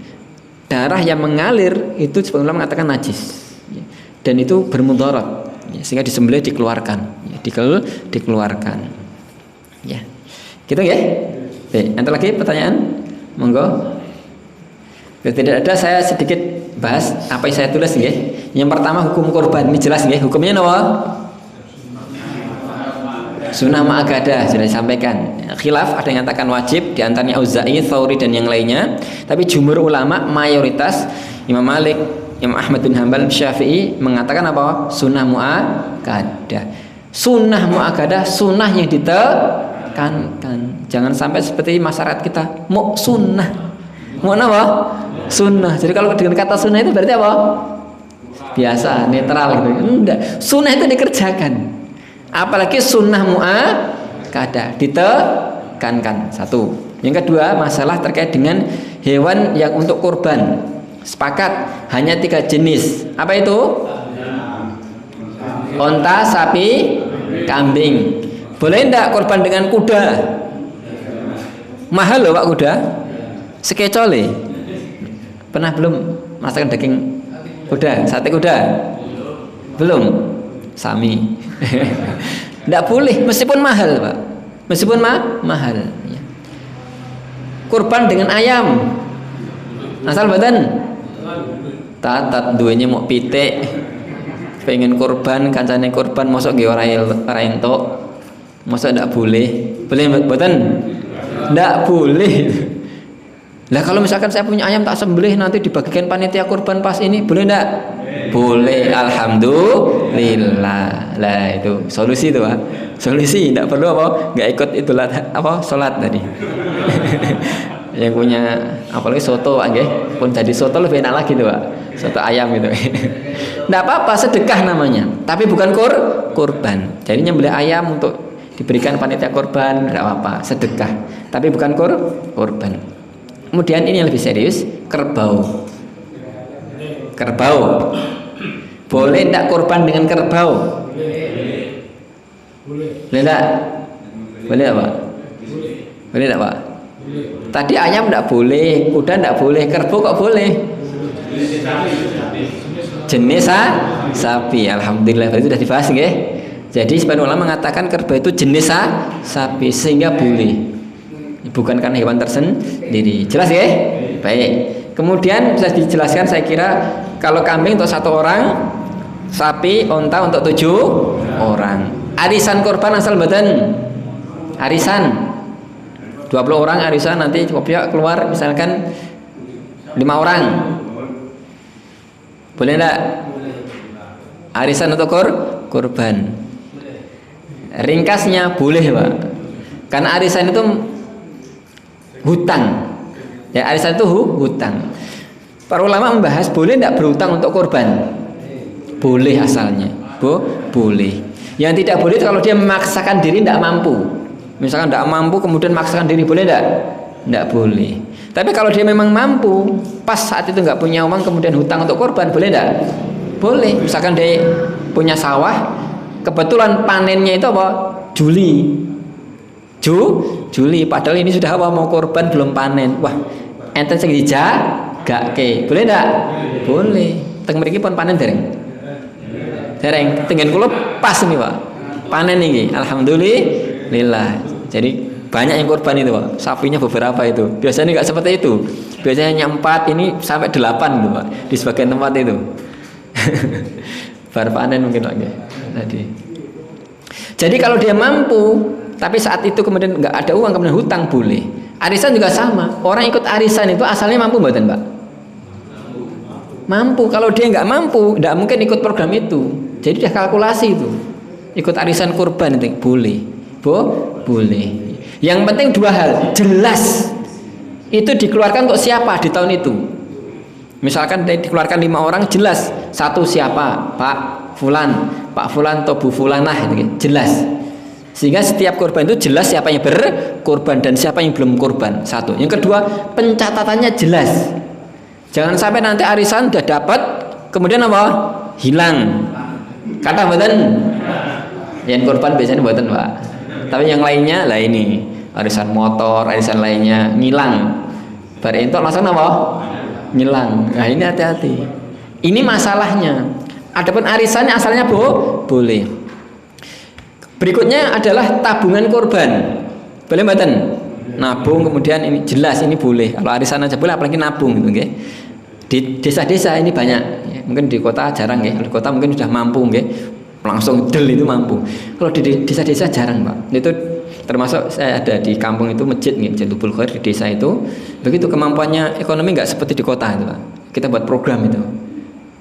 Darah yang mengalir itu sebagian ulama mengatakan najis ya. Dan itu bermudarat ya. Sehingga disembelih dikeluarkan ya. Dikeluarkan ya. Gitu ya. Ada lagi pertanyaan? Monggo. Kalau tidak ada saya sedikit bahas apa yang saya tulis ya. Yang pertama hukum korban ini jelas ya. Hukumnya apa? Sunnah mu'akkadah sudah disampaikan. Khilaf ada yang mengatakan wajib, di antaranya Auza'i, Tsauri dan yang lainnya. Tapi jumhur ulama mayoritas Imam Malik, Imam Ahmad bin Hanbal, Syafi'i mengatakan apa? Sunnah mu'akkadah. Sunnah mu'akkadah, sunnah yang ditekankan. Jangan sampai seperti masyarakat kita mau sunnah. Mau apa? Sunnah. Jadi kalau dengan kata sunnah itu berarti apa? Biasa, netral gitu. Enggak. Sunnah itu dikerjakan. Apalagi sunnah mu'akkadah ditekankan. Satu. Yang kedua masalah terkait dengan hewan yang untuk kurban. Sepakat hanya 3 jenis. Apa itu? Onta, sapi, kambing. Boleh enggak kurban dengan kuda? Mahal loh Pak kuda. Sekecole. Pernah belum masakan daging kuda, sate kuda? Belum. Sami. Tidak boleh meskipun mahal Pak. Meskipun mahal ya. Kurban dengan ayam asal badan tatat duanya mau pitik pengen kurban, kancane kurban mosok nggih ora entuk. Mosok ndak boleh. Boleh mboten? Ndak boleh. Lah kalau misalkan saya punya ayam tak sembelih nanti dibagikan panitia kurban pas ini, boleh ndak? Boleh. Alhamdulillah. Lah itu solusi itu, Pak. Solusi, ndak perlu apa? Nggak ikut itulah apa? Salat tadi. Yang punya apalagi soto Pak nggih. Pun jadi soto lebih enak lagi tuh, Pak. Soto ayam gitu. Ndak apa-apa, sedekah namanya. Tapi bukan kurban. Jadi nyembelih ayam untuk diberikan panitia kurban ndak apa-apa, sedekah. Tapi bukan kurban. Kemudian ini yang lebih serius, kerbau. Kerbau. Boleh tidak kurban dengan kerbau? Boleh tidak? Boleh apa? Boleh tidak, Pak? Tadi ayam tidak boleh, kuda tidak boleh, kerbau kok boleh? Jenis sapi. Alhamdulillah itu sudah dibahas nggih. Jadi sebagian ulama mengatakan kerbau itu jenis sapi sehingga boleh. Bukan karena hewan tersendiri. Jelas ya? Baik. Kemudian bisa dijelaskan saya kira kalau kambing untuk 1 orang, sapi, onta untuk 7 orang. Arisan korban asal mboten? Arisan 20 orang arisan nanti kopiok keluar misalkan 5 orang. Boleh enggak? Arisan untuk korban. Ringkasnya boleh, Pak. Karena arisan itu hutang. Ya, arisan itu hutang. Para ulama membahas boleh tidak berhutang untuk korban. Boleh asalnya. Boleh. Yang tidak boleh kalau dia memaksakan diri tidak mampu. Misalkan tidak mampu kemudian memaksakan diri, boleh tidak? Tidak boleh. Tapi kalau dia memang mampu, pas saat itu nggak punya uang kemudian hutang untuk korban, boleh tidak? Boleh. Misalkan dia punya sawah, kebetulan panennya itu apa? Juli, padahal ini sudah apa, mau korban belum panen. Wah, enten sing dijagake. Boleh ndak? Boleh. Teng mriki pun panen dereng. Tengen kula pas ini, Pak. Panen iki. Alhamdulillah. Jadi banyak yang korban itu, Pak. Sapinya beberapa itu. Biasanya enggak seperti itu. Biasanya hanya 4, ini sampai 8 gitu, Pak. Di sebagian tempat itu. Bar panen mungkin lagi. Jadi kalau dia mampu tapi saat itu kemudian nggak ada uang kemudian hutang, boleh. Arisan juga sama. Orang ikut arisan itu asalnya mampu mboten, Pak? Mampu. Kalau dia nggak mampu, nggak mungkin ikut program itu. Jadi dia kalkulasi itu. Ikut arisan kurban itu boleh. Boleh. Yang penting 2 hal. Jelas itu dikeluarkan untuk siapa di tahun itu. Misalkan dikeluarkan 5 orang, jelas 1 siapa? Pak Fulan atau Bu Fulanah itu jelas. Sehingga setiap korban itu jelas siapa yang berkorban dan siapa yang belum korban. 1. Yang kedua, pencatatannya jelas. Jangan sampai nanti arisan sudah dapat kemudian apa? Hilang. Kata mboten? Yang korban biasanya mboten, Pak. Tapi yang lainnya lah ini, arisan motor, arisan lainnya ngilang. Bar entuk langsung apa? Ngilang. Nah, ini hati-hati. Ini masalahnya. Adapun arisannya asalnya boleh. Berikutnya adalah tabungan korban. Boleh mboten? Nabung kemudian ini jelas ini boleh. Kalau arisan aja boleh, apalagi nabung gitu nggih. Di desa-desa ini banyak. Ya, mungkin di kota jarang nggih. Kalau di kota mungkin sudah mampu nggih. Langsung del itu mampu. Kalau di desa-desa jarang, Pak. Itu termasuk saya ada di kampung itu masjid nggih, Masjid Lubul Khair di desa itu. Begitu kemampuannya ekonomi nggak seperti di kota itu, Pak. Kita buat program itu.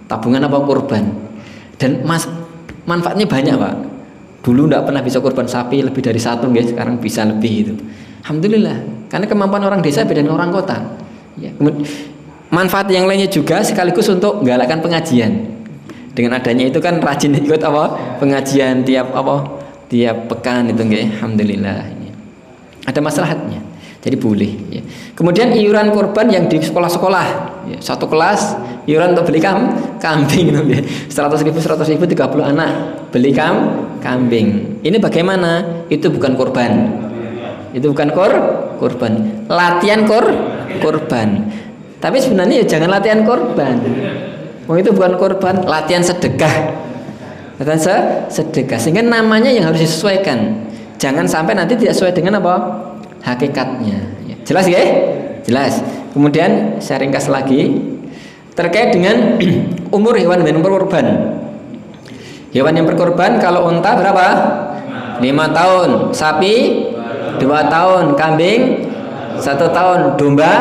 Tabungan apa korban. Dan manfaatnya banyak, Pak. Dulu tidak pernah bisa korban sapi lebih dari 1 guys, sekarang bisa lebih itu. Alhamdulillah. Karena kemampuan orang desa beda dengan orang kota. Ya. Manfaat yang lainnya juga sekaligus untuk menggalakkan pengajian. Dengan adanya itu kan rajin ikut apa? Pengajian tiap pekan itu nggih. Alhamdulillah. Ini. Ada maslahatnya. Jadi boleh. Ya. Kemudian iuran korban yang di sekolah-sekolah, ya, 1 kelas iuran untuk beli kambing itu, ya. 100.000 30 anak beli kambing. Ini bagaimana? Itu bukan korban. Itu bukan korban. Latihan korban. Tapi sebenarnya ya jangan latihan korban. Itu bukan korban, latihan sedekah. Sedekah. Sehingga namanya yang harus disesuaikan. Jangan sampai nanti tidak sesuai dengan apa? Hakikatnya. Ya. Jelas ya? Jelas. Kemudian saya ringkas lagi terkait dengan umur hewan korban. Hewan yang berkorban kalau unta berapa? 5 tahun, sapi 2 tahun, kambing 1 tahun, domba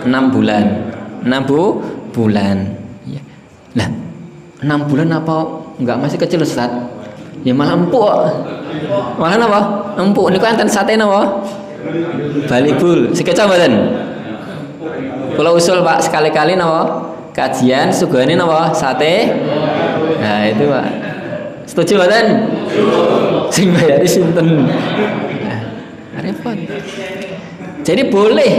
6 bulan. 6 bulan. Ya. Lah, 6 bulan apa enggak masih kecil Ustaz? Ya malah empuk. Malah apa? Empuk niku enten sate napa? Balibul. Sekecap mboten? Kula usul Pak sekali-kali napa? Kajian sugane napa? Sate. Nah, itu Pak. Setuju mboten? Sing bayari sinten? Nah, repot. Jadi boleh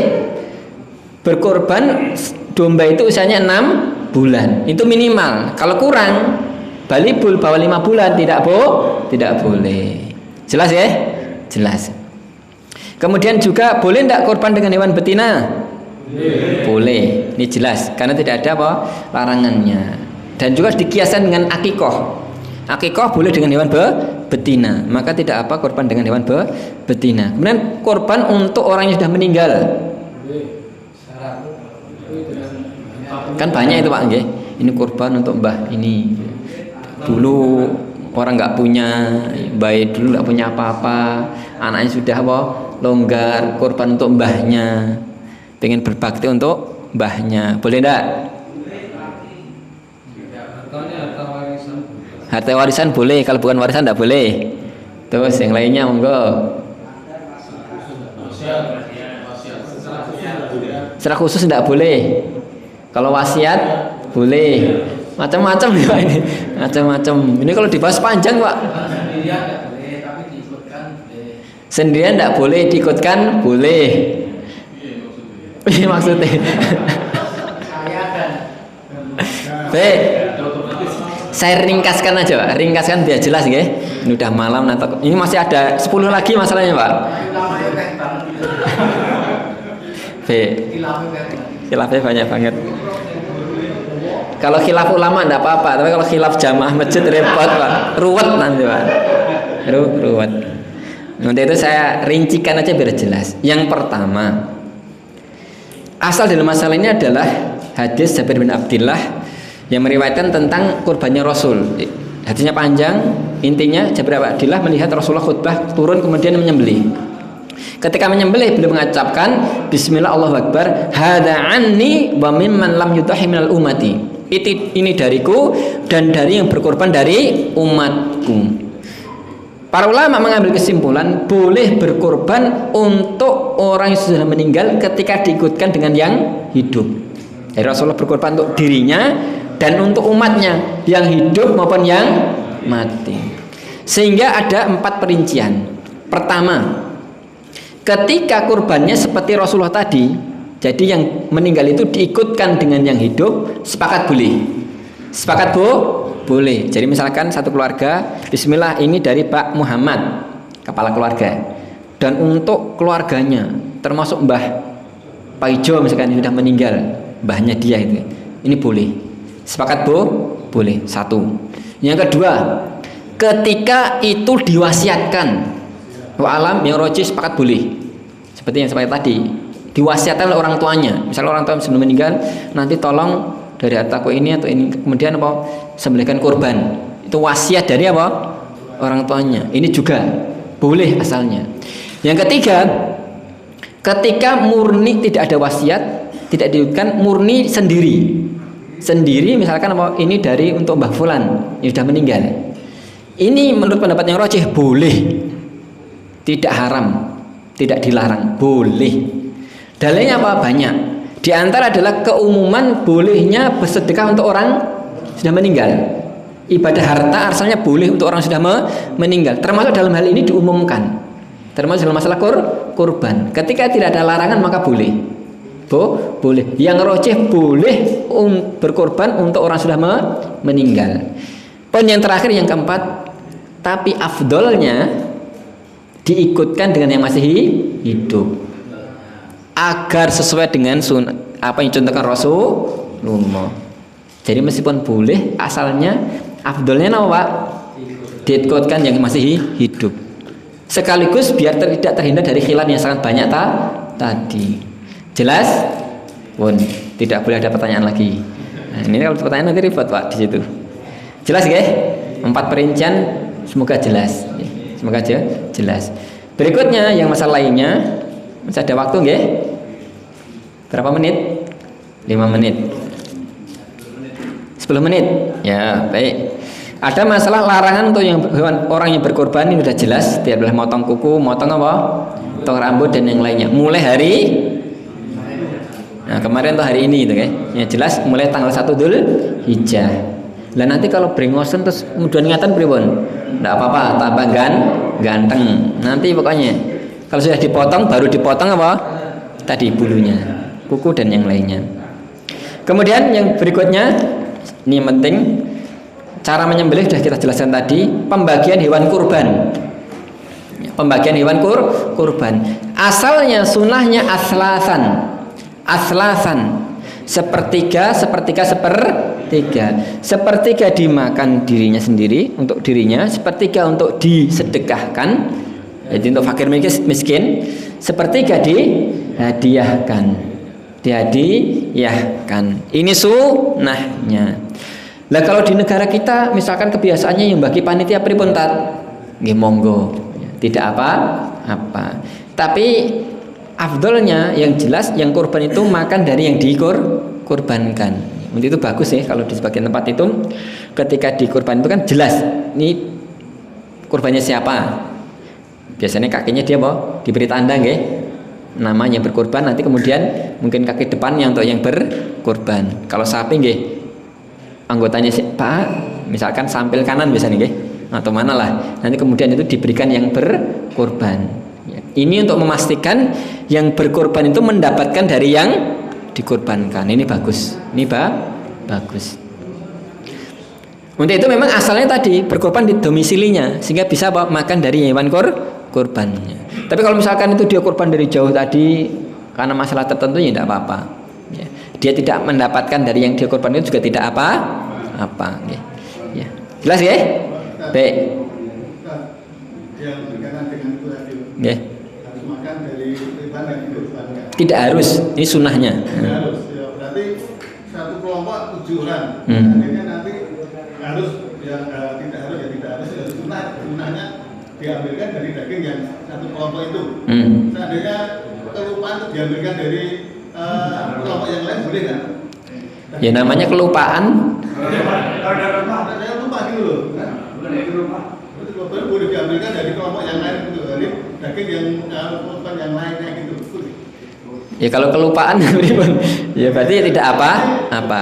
berkorban domba itu usianya 6 bulan. Itu minimal. Kalau kurang balibul bawah 5 bulan tidak boleh. Jelas ya? Jelas. Kemudian juga boleh tidak korban dengan hewan betina? Boleh. Ini jelas karena tidak ada apa larangannya. Dan juga dikiaskan dengan akikoh. Akikoh boleh dengan hewan betina, maka tidak apa korban dengan hewan betina. Kemudian korban untuk orang yang sudah meninggal. Kan banyak itu Pak nggih. Ini korban untuk mbah ini. Dulu orang nggak punya, bayi dulu nggak punya apa-apa, anaknya sudah apa longgar, korban untuk mbahnya, pengen berbakti untuk mbahnya, boleh enggak? Harta warisan boleh, kalau bukan warisan enggak boleh. Terus yang lainnya monggo. Secara khusus enggak boleh. Kalau wasiat boleh. Macam-macam ya ini, macam-macam. Ini kalau dibahas panjang Pak. Sendirian tidak boleh, diikutkan boleh. Ini maksudnya. Baik. Saya ringkaskan aja Pak, ringkaskan biar jelas ya. Ini udah malam atau ini masih ada 10 lagi masalahnya Pak. Baik. Khilafnya banyak banget. Kalau khilaf ulama enggak apa-apa, tapi kalau khilaf jamaah masjid repot Pak, ruwet nanti Pak, ruwet. Nanti itu saya rincikan aja biar jelas. Yang pertama, asal dalam masalah ini adalah hadis Jabir bin Abdillah yang meriwayatkan tentang kurbannya Rasul. Hadisnya panjang, intinya Jabir bin Abdillah melihat Rasulullah khutbah turun kemudian menyembelih. Ketika menyembelih beliau mengucapkan Bismillah Allahu Akbar, hada anni wa mimman lam yudhi minal ummati. Ini dariku dan dari yang berkorban dari umatku. Para ulama mengambil kesimpulan boleh berkorban untuk orang yang sudah meninggal ketika diikutkan dengan yang hidup. Jadi Rasulullah berkorban untuk dirinya dan untuk umatnya yang hidup maupun yang mati. Sehingga ada 4 perincian. Pertama, ketika kurbannya seperti Rasulullah tadi, jadi yang meninggal itu diikutkan dengan yang hidup, sepakat boleh. Sepakat boleh. Jadi misalkan satu keluarga, Bismillah ini dari Pak Muhammad, kepala keluarga, dan untuk keluarganya, termasuk Mbah Pak Ijo misalkan yang sudah meninggal, mbahnya dia itu, ini boleh. Sepakat boleh. Satu. Yang kedua, ketika itu diwasiatkan, wa alam yang roji sepakat boleh. Seperti yang seperti tadi. Diwasiatkan oleh orang tuanya. Misalnya orang tua sebelum meninggal, nanti tolong dari hartaku ini atau ini, kemudian apa? Sembelihkan kurban. Itu wasiat dari apa? Orang tuanya. Ini juga boleh asalnya. Yang ketiga, ketika murni tidak ada wasiat, tidak diikutkan, murni sendiri. Sendiri misalkan apa? Ini dari untuk Mbah Fulan yang sudah meninggal. Ini menurut pendapat yang rajih boleh. Tidak haram, tidak dilarang, boleh. Dalilnya apa? Banyak. Di antara adalah keumuman bolehnya bersedekah untuk orang sudah meninggal. Ibadah harta asalnya boleh untuk orang sudah meninggal. Termasuk dalam hal ini diumumkan. Termasuk dalam masalah kurban. Ketika tidak ada larangan maka boleh. Boleh. Yang rojih boleh berkorban untuk orang sudah meninggal. Poin yang terakhir yang keempat, tapi afdolnya diikutkan dengan yang masih hidup. Agar sesuai dengan apa yang dicontohkan Rasulullah. Jadi meskipun boleh, asalnya afdolnya apa Pak? Diikutkan yang masih hidup. Sekaligus biar tidak terhindar dari khilaf yang sangat banyak tadi. Jelas? Pun tidak boleh ada pertanyaan lagi. Nah, ini kalau pertanyaan nanti ribet Pak di situ. Jelas nggih? 4 perincian semoga jelas. Semoga aja jelas. Berikutnya yang masalah lainnya, masih ada waktu nggih? Berapa menit? 5 menit. 10 menit. Ya, baik. Ada masalah larangan untuk yang hewan orang yang berkorban ini sudah jelas, tidak boleh motong kuku, motong apa? Motong rambut dan yang lainnya. Mulai hari kemarin atau hari ini gitu kan. Ya jelas mulai tanggal 1 Dzulhijjah. Lah nanti kalau brengosen terus kemudian ingatan pripun? Enggak apa-apa, tambah ganteng. Nanti pokoknya kalau sudah dipotong baru dipotong apa? Tadi bulunya, kuku dan yang lainnya. Kemudian yang berikutnya ini yang penting, cara menyembelih sudah kita jelaskan tadi, pembagian hewan kurban. Pembagian hewan kurban. Asalnya sunnahnya aslasan. Sepertiga. Sepertiga dimakan dirinya sendiri untuk dirinya, sepertiga untuk disedekahkan, jadi untuk fakir miskin, sepertiga dihadiahkan. Ini sunnahnya. Lah kalau di negara kita misalkan kebiasaannya yang bagi panitia pripun tat? Nggih monggo. Tidak apa-apa. Tapi afdolnya yang jelas yang kurban itu makan dari yang dikurbankan. Itu bagus ya kalau di sebagian tempat itu ketika dikurban itu kan jelas ini kurbannya siapa. Biasanya kakinya dia diberi tanda nggih. Namanya berkurban, nanti kemudian mungkin kaki depannya untuk yang berkurban. Kalau sapi nggih anggotanya Pak, misalkan sampil kanan biasanya nggih atau mana lah. Nanti kemudian itu diberikan yang berkurban. Ini untuk memastikan yang berkurban itu mendapatkan dari yang dikurbankan. Ini bagus. Ini bagus. Untuk itu memang asalnya tadi berkurban di domisilinya sehingga bisa makan dari hewan kurbannya. Tapi kalau misalkan itu dia kurban dari jauh tadi karena masalah tertentu ya tidak apa-apa. Ya. Dia tidak mendapatkan dari yang dia kurban itu juga tidak apa-apa. Ya. Jelas ya? Baik. Yang berkaitan dengan itu tadi. Ya. Harus makan dari hewan yang dikurbankan. Tidak harus, ini sunnahnya. Tidak harus. Ya, berarti satu kelompok 7 orang. Akhirnya nanti harus yang tidak harus ya tidak harus. Sunnahnya diambilkan dari daging yang satu kelompok itu. Seandainya kelupaan itu diambilkan dari kelompok yang lain boleh nggak? Ya namanya kelupaan. Saya lupa gitu loh. Boleh diambilkan dari kelompok yang lain gitu, dari daging yang kelompok yang lainnya gitu. Ya kalau kelupaan ya berarti tidak apa-apa.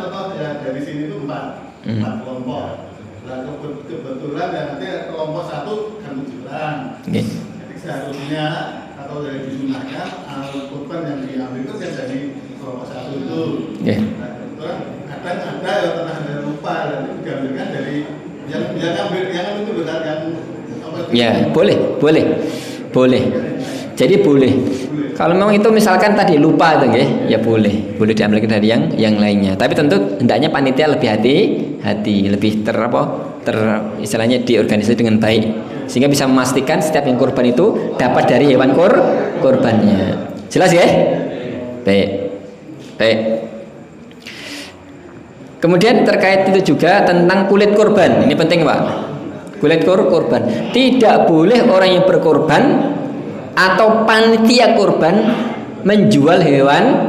Contoh ya dari sini itu 4 kelompok. Nah, kebetulan ya nanti kelompok 1 kan 7 orang. Jadi seharusnya atau dari disunahkan kurban yang diambil itu kan dari kelompok 1 itu. Nah, kebetulan kadang ada yang pernah ada lupa dan itu diambilkan dari yang ambil yang itu benar yang ya boleh. Jadi boleh. Kalau memang itu misalkan tadi lupa itu ya boleh diambil dari yang lainnya. Tapi tentu hendaknya panitia lebih hati-hati, lebih istilahnya diorganisasi dengan baik sehingga bisa memastikan setiap yang kurban itu dapat dari hewan kurbannya. Jelas ya? Baik. Kemudian terkait itu juga tentang kulit kurban. Ini penting Pak. Kulit kurban. Tidak boleh orang yang berkurban atau panitia kurban menjual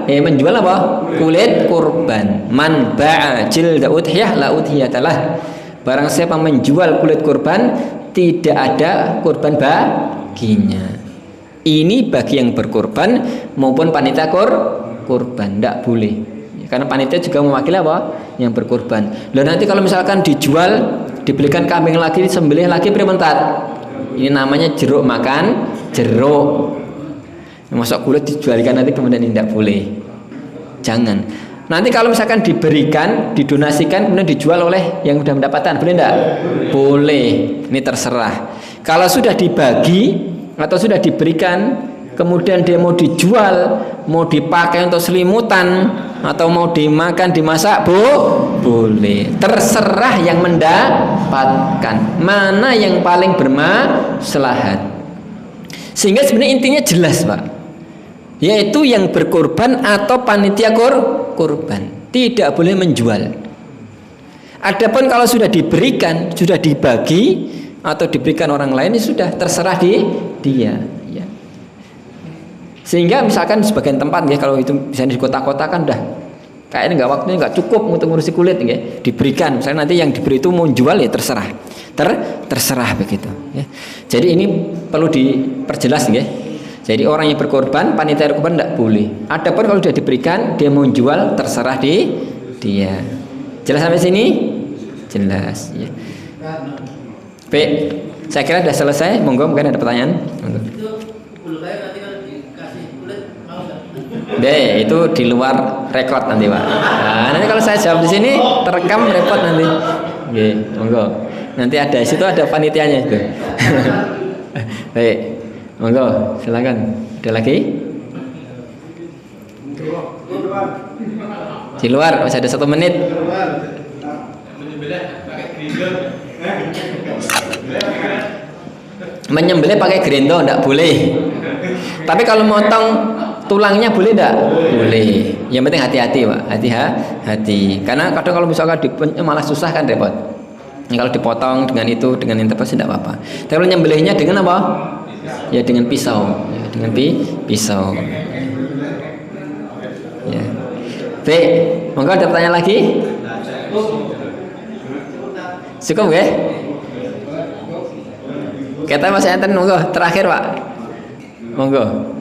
menjual apa? Kulit kurban. Man ba'a jilda udhiyah la udhiyatalah. Barang siapa menjual kulit kurban tidak ada kurban baginya. Ini bagi yang berkurban maupun panitia kurban tidak boleh. Karena panitia juga mewakili apa? Yang berkurban. Lalu nanti kalau misalkan dijual, dibelikan kambing lagi, disembelih lagi primentat. Ini namanya jeruk makan jeruk. Masuk kulit dijualkan nanti kemudian tidak boleh. Jangan. Nanti kalau misalkan diberikan, didonasikan kemudian dijual oleh yang sudah mendapatkan, boleh enggak? Boleh. Ini terserah. Kalau sudah dibagi atau sudah diberikan kemudian dia mau dijual, mau dipakai untuk selimutan atau mau dimakan, dimasak, boleh. Terserah yang mendapatkan. Mana yang paling bermaslahat. Sehingga sebenarnya intinya jelas Pak, yaitu yang berkorban atau panitia kurban. tidak boleh menjual. Adapun kalau sudah diberikan, sudah dibagi atau diberikan orang lain, sudah terserah dia. Ya. Sehingga misalkan di sebagian tempat ya, kalau itu misalnya di kota-kota kan udah kayaknya nggak waktunya nggak cukup untuk ngurusi kulit ya, diberikan. Misalnya nanti yang diberi itu mau jual ya terserah, terserah begitu. Ya. Jadi ini perlu diperjelas ya. Jadi orang yang berkorban, panitia korban tidak boleh. Adapun kalau sudah diberikan, dia mau jual terserah dia. Jelas sampai sini? Jelas. Ya. Baik, saya kira sudah selesai. Monggo, mungkin ada pertanyaan. Monggo. Itu bulu kayu nanti kalau dikasih kulit mau nggak? Deh, itu di luar rekod nanti Pak. Nah, nanti kalau saya jawab di sini terekam repot nanti. Oke, monggo. Nanti ada di situ ada panitianya itu. Baik, monggo, silakan. Ada lagi? Di luar masih ada 1 menit. Menyembelih pakai gerendo enggak boleh. Tapi kalau motong tulangnya boleh enggak? Boleh. Yang penting hati-hati, Pak. Hati-hati. Karena kadang kalau misalkan malah susah kan repot. Kalau dipotong dengan itu dengan yang tepat tidak apa-apa. Tapi kalau nyembelihnya dengan apa? Ya dengan pisau. Ya, dengan pisau. Ya. Baik, monggo ada pertanyaan lagi? Cukup ya? Kita masih enten, monggo terakhir Pak. Monggo.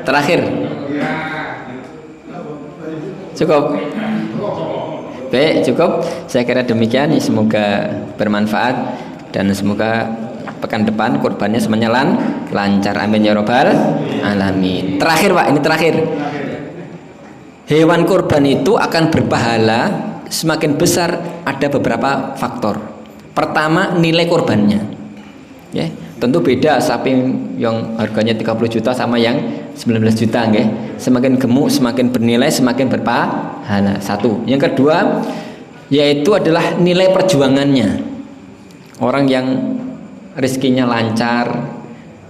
Terakhir. Cukup. Baik, cukup. Saya kira demikian. Semoga bermanfaat dan semoga pekan depan kurbannya semuanya lancar. Amin ya robbal alamin. Terakhir Pak, ini terakhir. Hewan kurban itu akan berpahala semakin besar ada beberapa faktor. Pertama, nilai kurbannya. Ya, tentu beda sapi yang harganya 30 juta sama yang 19 juta nggih. Semakin gemuk, semakin bernilai, semakin berpahala. Satu. Yang kedua, yaitu adalah nilai perjuangannya. Orang yang rezekinya lancar,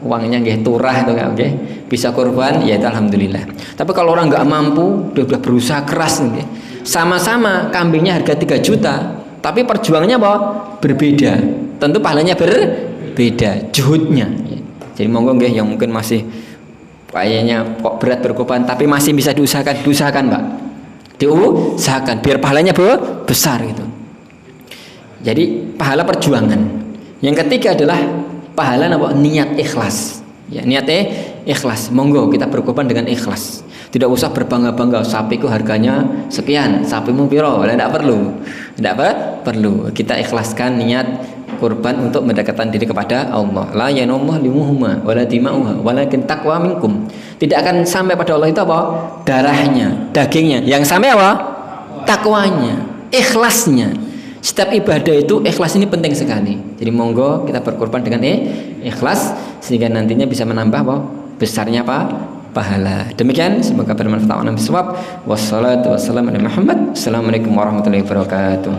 uangnya nggih turah itu nggih, bisa kurban ya itu alhamdulillah. Tapi kalau orang nggak mampu, dia udah berusaha keras nggih. Sama-sama kambingnya harga 3 juta, tapi perjuangannya apa? Berbeda. Tentu pahalanya berbeda, juhudnya. Jadi monggo nggih yang mungkin masih kayaknya kok berat berkorban tapi masih bisa diusahakan Pak. Diusahakan biar pahalanya besar gitu. Jadi pahala perjuangan. Yang ketiga adalah pahala apa? Niat ikhlas. Ya, niatnya ikhlas. Monggo kita berkorban dengan ikhlas. Tidak usah berbangga-bangga sapiku harganya sekian, sapimu piro, tidak perlu. Tidak perlu. Kita ikhlaskan niat kurban untuk mendekatkan diri kepada Allah. La yanallahu limuhuma wala dima'uha walakin taqwa minkum. Tidak akan sampai pada Allah itu apa? Darahnya, dagingnya. Yang sampai apa? Takwanya, ikhlasnya. Setiap ibadah itu ikhlas ini penting sekali. Jadi monggo kita berkorban dengan ikhlas sehingga nantinya bisa menambah apa? Besarnya apa? Pahala. Demikian semoga bermanfaat. Wassalatu wassalamu ala Muhammad. Assalamualaikum warahmatullahi wabarakatuh.